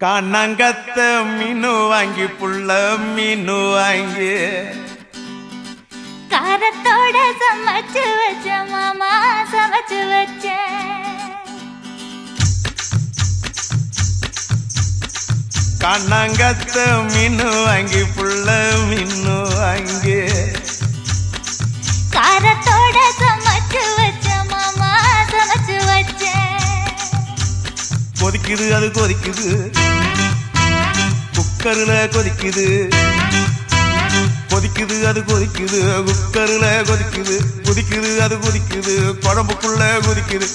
காணாங்கத்த மீனு வாங்கி புள்ள மீனு வாங்கி காரத்தோட சமைச்சு வச்ச மாமா சமைச்சு வச்ச காணாங்கத்த மீனு வாங்கி புள்ள மீனு வாங்கி காரத்தோட சமைச்சு வச்ச மாமா சமைச்சு வச்ச கொதிக்குது அது கொதிக்குது குக்கர்ல கொதிக்குது கொதிக்குது அது கொதிக்குது குக்கர்ல கொதிக்குது கொதிக்குது அது கொதிக்குது குழம்புக்குள்ள கொதிக்குது